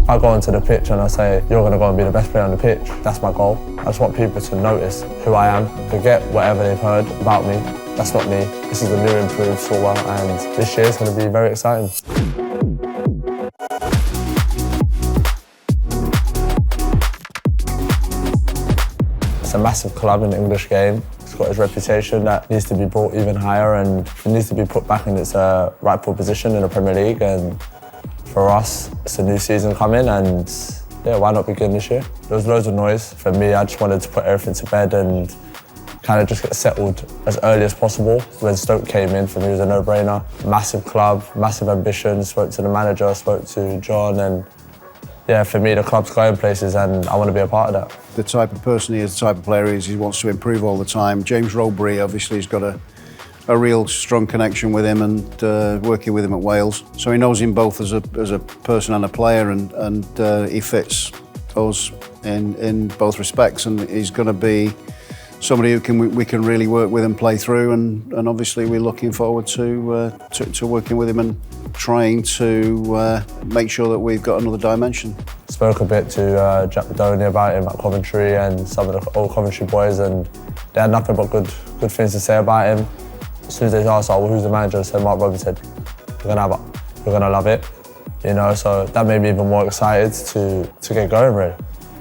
If I go onto the pitch and I say, you're going to go and be the best player on the pitch, that's my goal. I just want people to notice who I am, forget whatever they've heard about me. That's not me. This is a new improved Sorba, and this year is going to be very exciting. It's a massive club in the English game. It's got its reputation that needs to be brought even higher, and it needs to be put back in its rightful position in the Premier League. And for us, it's a new season coming, and yeah, why not begin this year? There was loads of noise. For me, I just wanted to put everything to bed and kind of just get settled as early as possible. When Stoke came in, for me, it was a no-brainer. Massive club, massive ambition. Spoke to the manager, spoke to John, and yeah, for me, the club's going places, and I want to be a part of that. The type of person he is, the type of player he is, he wants to improve all the time. James Robury, obviously, has got a real strong connection with him, and working with him at Wales. So he knows him both as a person and a player, and he fits us in both respects, and he's going to be somebody who we can really work with and play through, and obviously we're looking forward to working with him and trying to make sure that we've got another dimension. Spoke a bit to Jack Badoni about him at Coventry and some of the old Coventry boys, and they had nothing but good things to say about him. As soon as they asked, well, who's the manager? I said, Mark Robbie said, you're gonna love it. You know, so that made me even more excited to get going, really.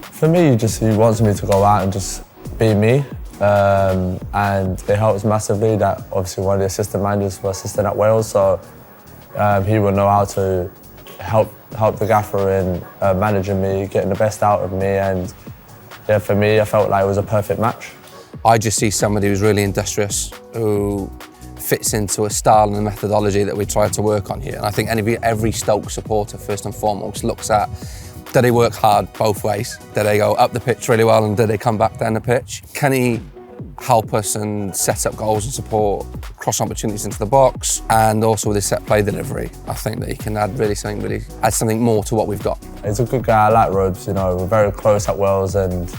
For me, he wants me to go out and just be me. And it helps massively that obviously one of the assistant managers was assistant at Wales, so he will know how to help the gaffer in managing me, getting the best out of me, and yeah, for me, I felt like it was a perfect match. I just see somebody who's really industrious, who fits into a style and a methodology that we try to work on here. And I think every Stoke supporter, first and foremost, looks at, do they work hard both ways? Do they go up the pitch really well, and do they come back down the pitch? Can he help us and set up goals and support cross opportunities into the box, and also with his set play delivery? I think that he can add something more to what we've got. He's a good guy. I like Robes, you know, we're very close at Wales, and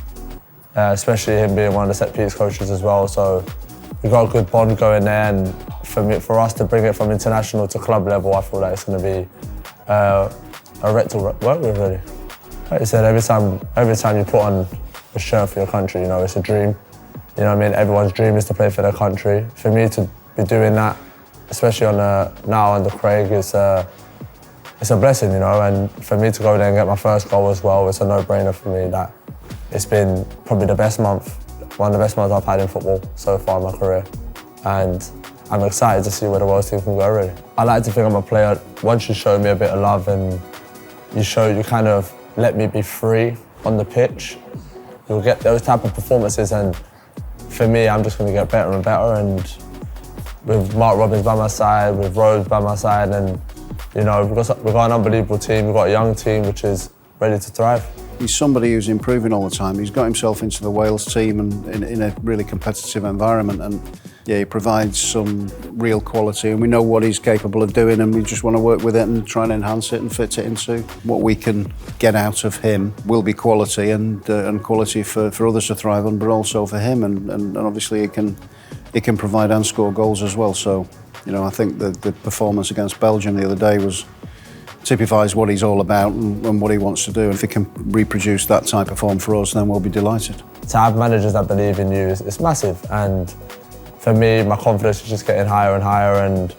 especially him being one of the set piece coaches as well, so we've got a good bond going there, and for us to bring it from international to club level, I feel like it's going to be a wreck to work with, really. Like I said, every time you put on a shirt for your country, you know, it's a dream. You know what I mean? Everyone's dream is to play for their country. For me to be doing that, especially now under Craig, it's a blessing, you know, and for me to go there and get my first goal as well, it's a no-brainer for me. That it's been probably the best month, one of the best months I've had in football so far in my career. And I'm excited to see where the world team can go, really. I like to think I'm a player, once you show me a bit of love and you kind of let me be free on the pitch, you'll get those type of performances, and for me, I'm just going to get better and better, and with Mark Robbins by my side, with Rose by my side, and you know, we've got an unbelievable team, we've got a young team which is ready to thrive. He's somebody who's improving all the time. He's got himself into the Wales team and in a really competitive environment, and yeah, he provides some real quality, and we know what he's capable of doing, and we just want to work with it and try and enhance it and fit it into what we can get out of him. Will be quality and quality for others to thrive on, but also for him, and obviously it can provide and score goals as well. So, you know, I think the performance against Belgium the other day typifies what he's all about and what he wants to do. If he can reproduce that type of form for us, then we'll be delighted. To have managers that believe in you is massive, and for me, my confidence is just getting higher and higher, and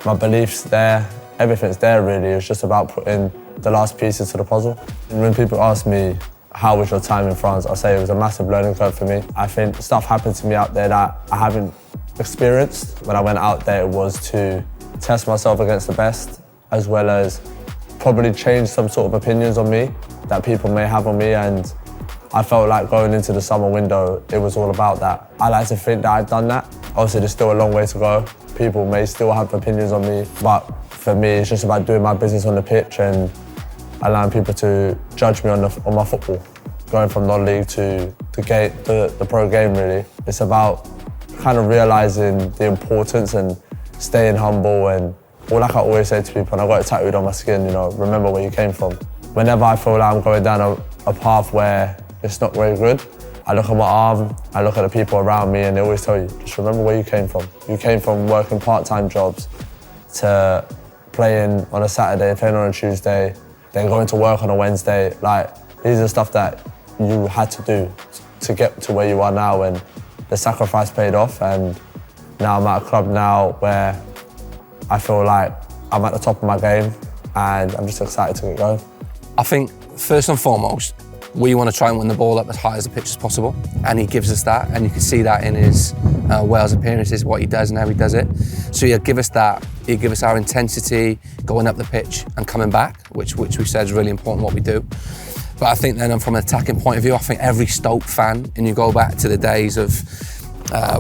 my belief's there, everything's there really. It's just about putting the last pieces to the puzzle. And when people ask me, how was your time in France, I'll say it was a massive learning curve for me. I think stuff happened to me out there that I haven't experienced. When I went out there, it was to test myself against the best, as well as probably change some sort of opinions on me that people may have on me, and I felt like going into the summer window, it was all about that. I like to think that I've done that. Obviously, there's still a long way to go. People may still have opinions on me, but for me, it's just about doing my business on the pitch and allowing people to judge me on my football. Going from non-league to the pro game, really. It's about kind of realising the importance and staying humble, and all like I always say to people, and I've got it tattooed on my skin, you know, remember where you came from. Whenever I feel like I'm going down a path where it's not very good, I look at my arm, I look at the people around me, and they always tell you, just remember where you came from. You came from working part-time jobs to playing on a Saturday, playing on a Tuesday, then going to work on a Wednesday. Like, these are stuff that you had to do to get to where you are now, and the sacrifice paid off. And now I'm at a club now where I feel like I'm at the top of my game, and I'm just excited to get going. I think first and foremost, we want to try and win the ball up as high as the pitch as possible, and he gives us that, and you can see that in his Wales appearances, what he does and how he does it. So he'll give us that, he'll give us our intensity, going up the pitch and coming back, which we said is really important what we do. But I think then from an attacking point of view, I think every Stoke fan, and you go back to the days of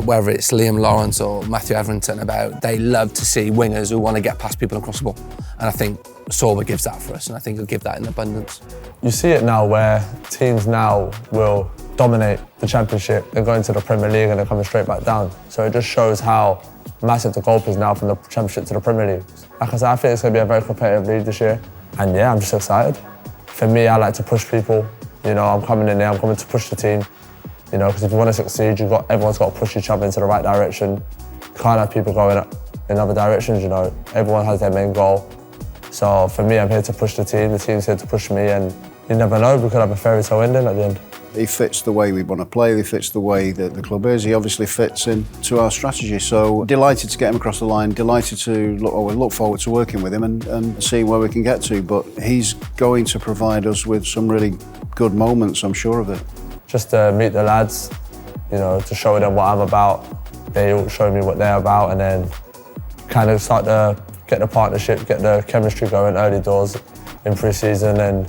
whether it's Liam Lawrence or Matthew Everington, they love to see wingers who want to get past people and cross the ball. And I think Sorba gives that for us, and I think he'll give that in abundance. You see it now where teams now will dominate the Championship and go into the Premier League and they're coming straight back down. So it just shows how massive the gulf is now from the Championship to the Premier League. Like I said, I think it's going to be a very competitive league this year. And yeah, I'm just excited. For me, I like to push people. You know, I'm coming in there, I'm coming to push the team. You know, because if you want to succeed, everyone's got to push each other into the right direction. You can't have people going in other directions, you know. Everyone has their main goal. So for me, I'm here to push the team's here to push me, and you never know, we could have a fairy tale ending at the end. He fits the way we want to play, he fits the way that the club is, he obviously fits into our strategy. So delighted to get him across the line, delighted to look forward to working with him and seeing where we can get to. But he's going to provide us with some really good moments, I'm sure of it. Just to meet the lads, you know, to show them what I'm about. They all show me what they're about, and then kind of start to get the partnership, get the chemistry going early doors in pre-season. And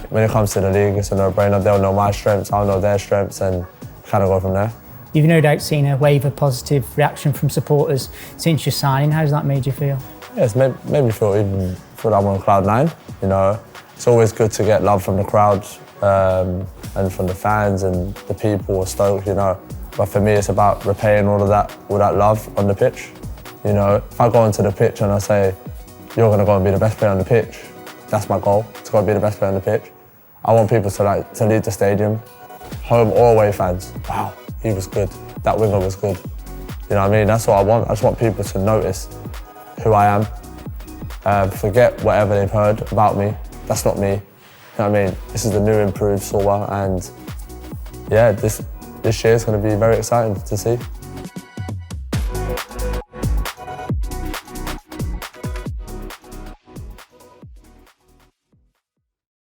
when it comes to the league, it's a no-brainer. They'll know my strengths, I'll know their strengths, and kind of go from there. You've no doubt seen a wave of positive reaction from supporters since your signing. How's that made you feel? Yeah, it's made me feel like I'm on cloud nine. You know, it's always good to get love from the crowd and from the fans and the people of Stoke, you know. But for me, it's about repaying all that love on the pitch. You know, if I go onto the pitch and I say, you're going to go and be the best player on the pitch, that's my goal, to go and be the best player on the pitch. I want people to leave the stadium, home or away fans. Wow, he was good. That winger was good. You know what I mean? That's what I want. I just want people to notice who I am. Forget whatever they've heard about me. That's not me. You know what I mean? This is the new improved Sorba, and yeah, this year is going to be very exciting to see.